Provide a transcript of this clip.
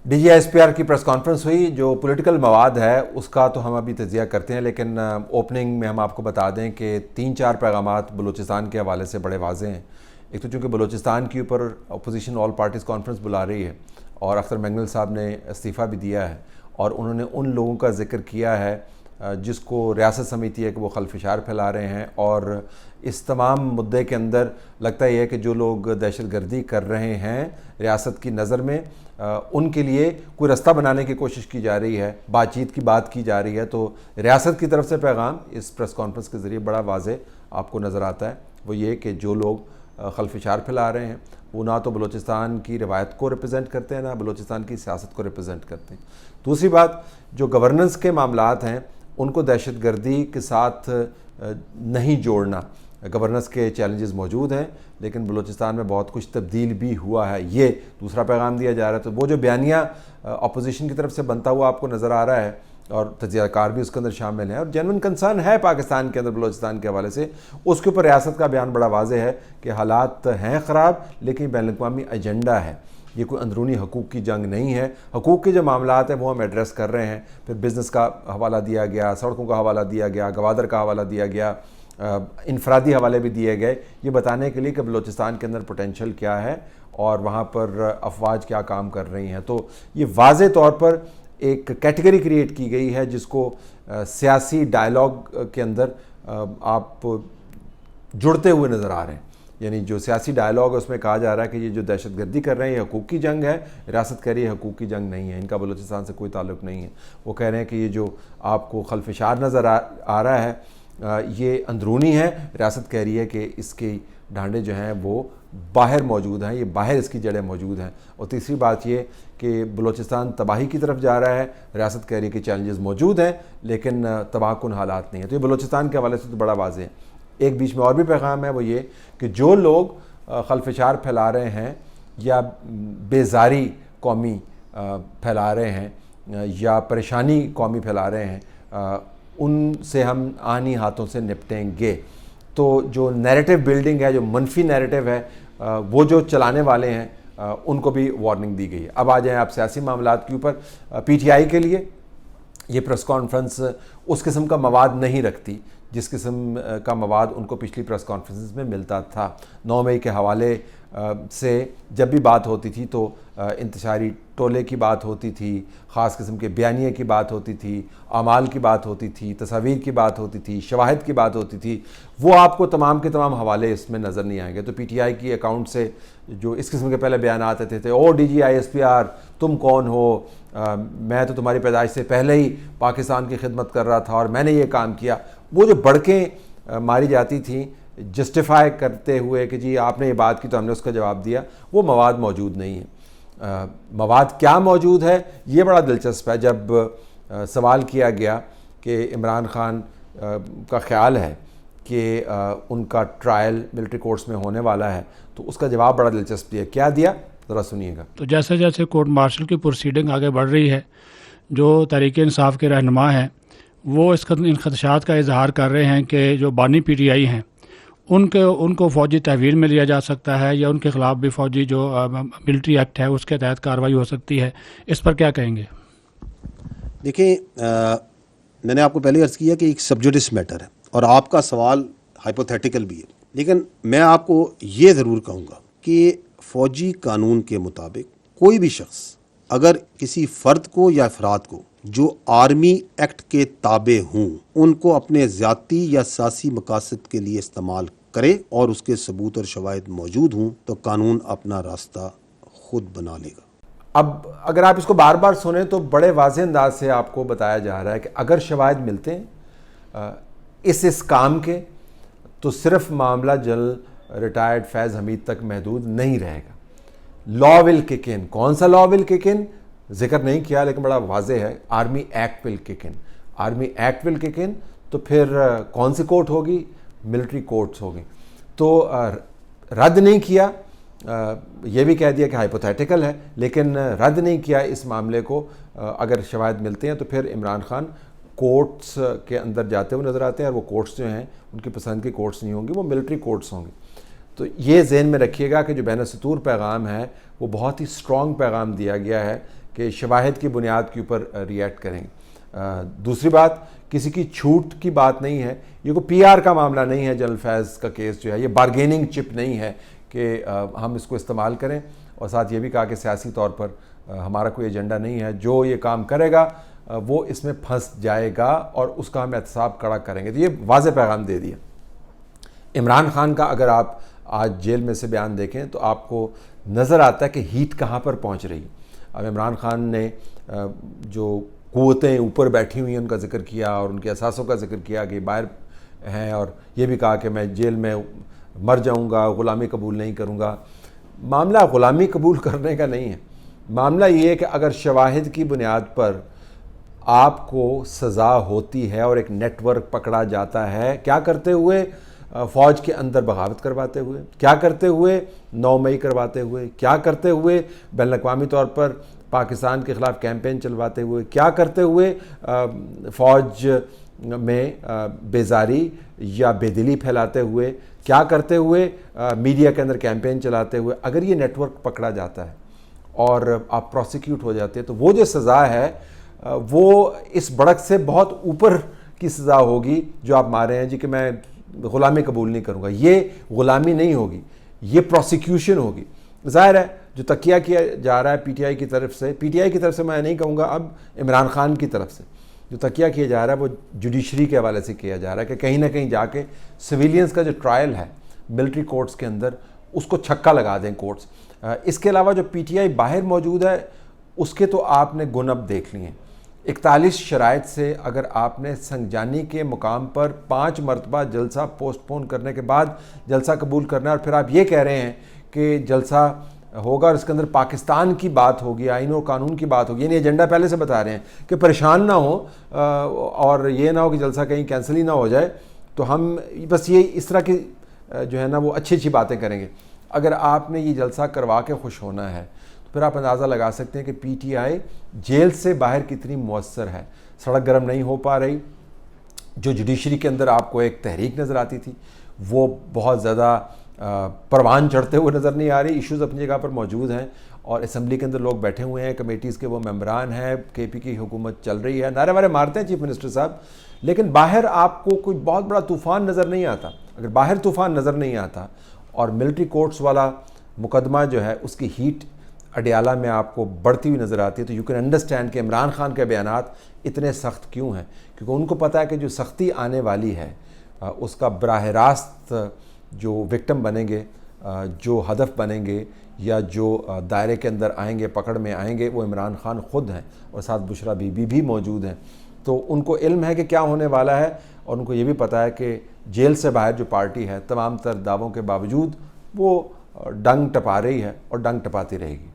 D G S P R کی press conference ہوئی. جو پولیٹیکل مواد ہے اس کا تو ہم ابھی تجزیہ کرتے ہیں، لیکن اوپننگ میں ہم آپ کو بتا دیں کہ 3-4 پیغامات بلوچستان کے حوالے سے بڑے واضح ہیں. ایک تو چونکہ بلوچستان کے اوپر اپوزیشن آل پارٹیز کانفرنس بلا رہی ہے اور اختر مینگل صاحب نے استعفیٰ بھی دیا ہے، اور انہوں نے ان لوگوں کا ذکر کیا ہے جس کو ریاست سمجھتی ہے کہ وہ خلفشار پھیلا رہے ہیں. اور اس تمام مدعے کے اندر لگتا یہ ہے کہ جو لوگ دہشت گردی کر رہے ہیں ریاست کی نظر میں ان کے لیے کوئی رستہ بنانے کی کوشش کی جا رہی ہے، بات چیت کی بات کی جا رہی ہے. تو ریاست کی طرف سے پیغام اس پریس کانفرنس کے ذریعے بڑا واضح آپ کو نظر آتا ہے، وہ یہ کہ جو لوگ خلفشار پھیلا رہے ہیں وہ نہ تو بلوچستان کی روایت کو ریپرزینٹ کرتے ہیں نہ بلوچستان کی سیاست کو ریپرزینٹ کرتے ہیں. دوسری بات، جو گورننس کے معاملات ہیں ان کو دہشت گردی کے ساتھ نہیں جوڑنا. گورننس کے چیلنجز موجود ہیں لیکن بلوچستان میں بہت کچھ تبدیل بھی ہوا ہے، یہ دوسرا پیغام دیا جا رہا ہے. تو وہ جو بیانیہ اپوزیشن کی طرف سے بنتا ہوا آپ کو نظر آ رہا ہے، اور تجزیہ کار بھی اس کے اندر شامل ہیں، اور جینوئن کنسرن ہے پاکستان کے اندر بلوچستان کے حوالے سے، اس کے اوپر ریاست کا بیان بڑا واضح ہے کہ حالات ہیں خراب لیکن بین الاقوامی ایجنڈا ہے. یہ کوئی اندرونی حقوق کی جنگ نہیں ہے. حقوق کے جو معاملات ہیں وہ ہم ایڈریس کر رہے ہیں. پھر بزنس کا حوالہ دیا گیا، سڑکوں کا حوالہ دیا گیا، گوادر کا حوالہ دیا گیا، انفرادی حوالے بھی دیے گئے، یہ بتانے کے لیے کہ بلوچستان کے اندر پوٹینشل کیا ہے اور وہاں پر افواج کیا کام کر رہی ہیں. تو یہ واضح طور پر ایک کیٹیگری کریٹ کی گئی ہے جس کو سیاسی ڈائلاگ کے اندر آپ جڑتے ہوئے نظر آ رہے ہیں. یعنی جو سیاسی ڈائلاگ ہے اس میں کہا جا رہا ہے کہ یہ جو دہشت گردی کر رہے ہیں یہ حقوق کی جنگ ہے، ریاست کہہ رہی ہے حقوق کی جنگ نہیں ہے، ان کا بلوچستان سے کوئی تعلق نہیں ہے. وہ کہہ رہے ہیں کہ یہ جو آپ کو خلفشار نظر آ رہا ہے یہ اندرونی ہے، ریاست کہہ رہی ہے کہ اس کے ڈھانڈے جو ہیں وہ باہر موجود ہیں، یہ باہر اس کی جڑیں موجود ہیں. اور تیسری بات یہ کہ بلوچستان تباہی کی طرف جا رہا ہے، ریاست کہہ رہی ہے کہ چیلنجز موجود ہیں لیکن تباہ کن حالات نہیں ہیں. تو یہ بلوچستان کے حوالے سے تو بڑا واضح ہے. ایک بیچ میں اور بھی پیغام ہے، وہ یہ کہ جو لوگ خلفشار پھیلا رہے ہیں یا بیزاری قومی پھیلا رہے ہیں یا پریشانی قومی پھیلا رہے ہیں ان سے ہم آہنی ہاتھوں سے نپٹیں گے. تو جو نیریٹو بلڈنگ ہے، جو منفی نیریٹو ہے، وہ جو چلانے والے ہیں ان کو بھی وارننگ دی گئی ہے. اب آ جائیں آپ سیاسی معاملات کے اوپر. پی ٹی آئی کے لیے یہ پریس کانفرنس اس قسم کا مواد نہیں رکھتی جس قسم کا مواد ان کو پچھلی پریس کانفرنس میں ملتا تھا. 9 مئی کے حوالے سے جب بھی بات ہوتی تھی تو انتشاری ٹولے کی بات ہوتی تھی، خاص قسم کے بیانیے کی بات ہوتی تھی، اعمال کی بات ہوتی تھی، تصاویر کی بات ہوتی تھی، شواہد کی بات ہوتی تھی. وہ آپ کو تمام کے تمام حوالے اس میں نظر نہیں آئیں گے. تو پی ٹی آئی کی اکاؤنٹ سے جو اس قسم کے پہلے بیانات آتے تھے، او D G I S P R تم کون ہو، میں تو تمہاری پیدائش سے پہلے ہی پاکستان کی خدمت کر رہا تھا اور میں نے یہ کام کیا، وہ جو بڑکیں ماری جاتی تھیں جسٹیفائی کرتے ہوئے کہ جی آپ نے یہ بات کی تو ہم نے اس کا جواب دیا، وہ مواد موجود نہیں ہے. مواد کیا موجود ہے یہ بڑا دلچسپ ہے. جب سوال کیا گیا کہ عمران خان کا خیال ہے کہ ان کا ٹرائل ملٹری کورٹس میں ہونے والا ہے تو اس کا جواب بڑا دلچسپ دیا. کیا دیا ذرا سنیے گا. تو جیسے جیسے کورٹ مارشل کی پروسیڈنگ آگے بڑھ رہی ہے، جو تحریک انصاف کے رہنما ہیں وہ ان خدشات کا اظہار کر رہے ہیں کہ جو بانی پی ٹی آئی ہیں ان کو فوجی تحویل میں لیا جا سکتا ہے یا ان کے خلاف بھی فوجی جو ملٹری ایکٹ ہے اس کے تحت کارروائی ہو سکتی ہے. اس پر کیا کہیں گے؟ دیکھیں، میں نے آپ کو پہلے عرض کیا کہ ایک سبجوڈس میٹر ہے اور آپ کا سوال ہائپوتھیٹیکل بھی ہے، لیکن میں آپ کو یہ ضرور کہوں گا کہ فوجی قانون کے مطابق کوئی بھی شخص اگر کسی فرد کو یا افراد کو جو آرمی ایکٹ کے تابع ہوں ان کو اپنے ذاتی یا سیاسی مقاصد کے لیے استعمال کرے اور اس کے ثبوت اور شواہد موجود ہوں تو قانون اپنا راستہ خود بنا لے گا. اب اگر آپ اس کو بار بار سنیں تو بڑے واضح انداز سے آپ کو بتایا جا رہا ہے کہ اگر شواہد ملتے ہیں اس کام کے تو صرف معاملہ جنرل ریٹائرڈ فیض حمید تک محدود نہیں رہے گا. لا ول کک ان. کون سا لا ول کک ان ذکر نہیں کیا لیکن بڑا واضح ہے، army act will kick in. Army act will kick in تو پھر کون سی کورٹ ہوگی؟ ملٹری کورٹس ہوگی. تو رد نہیں کیا، یہ بھی کہہ دیا کہ ہائپوتھیٹیکل ہے لیکن رد نہیں کیا اس معاملے کو. اگر شواہد ملتے ہیں تو پھر عمران خان کورٹس کے اندر جاتے ہوئے نظر آتے ہیں، اور وہ کورٹس جو ہیں ان کی پسند کی کورٹس نہیں ہوں گی، وہ ملٹری کورٹس ہوں گی. تو یہ ذہن میں رکھیے گا کہ جو بین السطور پیغام ہے وہ بہت ہی سٹرونگ پیغام دیا گیا ہے کہ شواہد کی بنیاد کے اوپر ریئیکٹ کریں گے۔ دوسری بات، کسی کی چھوٹ کی بات نہیں ہے، یہ کوئی پی آر کا معاملہ نہیں ہے۔ جنرل فیض کا کیس جو ہے یہ بارگیننگ چپ نہیں ہے کہ ہم اس کو استعمال کریں، اور ساتھ یہ بھی کہا کہ سیاسی طور پر ہمارا کوئی ایجنڈا نہیں ہے، جو یہ کام کرے گا وہ اس میں پھنس جائے گا اور اس کا ہم احتساب کڑا کریں گے۔ تو یہ واضح پیغام دے دیا۔ عمران خان کا اگر آپ آج جیل میں سے بیان دیکھیں تو آپ کو نظر آتا ہے کہ ہیٹ کہاں پر پہنچ رہی ہے۔ اب عمران خان نے جو قوتیں اوپر بیٹھی ہوئی ہیں ان کا ذکر کیا اور ان کے اثاثوں کا ذکر کیا کہ باہر ہیں، اور یہ بھی کہا کہ میں جیل میں مر جاؤں گا، غلامی قبول نہیں کروں گا۔ معاملہ غلامی قبول کرنے کا نہیں ہے، معاملہ یہ ہے کہ اگر شواہد کی بنیاد پر آپ کو سزا ہوتی ہے اور ایک نیٹ ورک پکڑا جاتا ہے، کیا کرتے ہوئے؟ فوج کے اندر بغاوت کرواتے ہوئے، کیا کرتے ہوئے؟ 9 مئی کرواتے ہوئے، کیا کرتے ہوئے؟ بین الاقوامی طور پر پاکستان کے خلاف کیمپین چلواتے ہوئے، کیا کرتے ہوئے؟ فوج میں بیزاری یا بے دلی پھیلاتے ہوئے، کیا کرتے ہوئے؟ میڈیا کے اندر کیمپین چلاتے ہوئے۔ اگر یہ نیٹ ورک پکڑا جاتا ہے اور آپ پروسیکیوٹ ہو جاتے ہیں تو وہ جو سزا ہے وہ اس بڑک سے بہت اوپر کی سزا ہوگی جو آپ مارے ہیں جی کہ میں غلامی قبول نہیں کروں گا۔ یہ غلامی نہیں ہوگی، یہ پروسیکیوشن ہوگی۔ ظاہر ہے جو تکیہ کیا جا رہا ہے پی ٹی آئی کی طرف سے، پی ٹی آئی کی طرف سے میں نہیں کہوں گا، اب عمران خان کی طرف سے جو تکیہ کیا جا رہا ہے وہ جوڈیشری کے حوالے سے کیا جا رہا ہے کہ کہیں نہ کہیں جا کے سویلینز کا جو ٹرائل ہے ملٹری کورٹس کے اندر اس کو چھکا لگا دیں کورٹس۔ اس کے علاوہ جو پی ٹی آئی باہر موجود ہے اس کے تو آپ نے گنب دیکھ لیے ہیں۔ 41 شرائط سے اگر آپ نے سنجانی کے مقام پر 5 مرتبہ جلسہ پوسٹ پون کرنے کے بعد جلسہ قبول کرنا ہے اور پھر آپ یہ کہہ رہے ہیں کہ جلسہ ہوگا اور اس کے اندر پاکستان کی بات ہوگی، آئین و قانون کی بات ہوگی، یعنی ایجنڈا پہلے سے بتا رہے ہیں کہ پریشان نہ ہو اور یہ نہ ہو کہ جلسہ کہیں کینسل ہی نہ ہو جائے، تو ہم بس یہ اس طرح کی جو ہے نا وہ اچھی اچھی باتیں کریں گے۔ اگر آپ نے یہ جلسہ کروا کے خوش ہونا ہے تو پھر آپ اندازہ لگا سکتے ہیں کہ پی ٹی آئی جیل سے باہر کتنی مؤثر ہے۔ سڑک گرم نہیں ہو پا رہی، جو جوڈیشری کے اندر آپ کو ایک تحریک نظر آتی تھی وہ بہت زیادہ پروان چڑھتے ہوئے نظر نہیں آ رہی۔ ایشوز اپنی جگہ پر موجود ہیں اور اسمبلی کے اندر لوگ بیٹھے ہوئے ہیں، کمیٹیز کے وہ ممبران ہیں، کے پی کی حکومت چل رہی ہے، نعرے وارے مارتے ہیں چیف منسٹر صاحب، لیکن باہر آپ کو کوئی بہت بڑا طوفان نظر نہیں آتا۔ اگر باہر طوفان نظر نہیں آتا اور ملٹری کورٹس والا مقدمہ جو ہے اس کی ہیٹ اڈیالہ میں آپ کو بڑھتی ہوئی نظر آتی ہے تو یو کین انڈرسٹینڈ کہ عمران خان کے بیانات اتنے سخت کیوں ہیں، کیونکہ ان کو پتہ ہے کہ جو سختی آنے والی ہے اس کا براہ راست جو وکٹم بنیں گے، جو ہدف بنیں گے یا جو دائرے کے اندر آئیں گے، پکڑ میں آئیں گے، وہ عمران خان خود ہیں اور ساتھ بشرا بی بی بھی موجود ہیں۔ تو ان کو علم ہے کہ کیا ہونے والا ہے اور ان کو یہ بھی پتہ ہے کہ جیل سے باہر جو پارٹی ہے تمام تر دعووں کے باوجود وہ ڈنگ ٹپا رہی ہے اور ڈنگ ٹپاتی رہے گی۔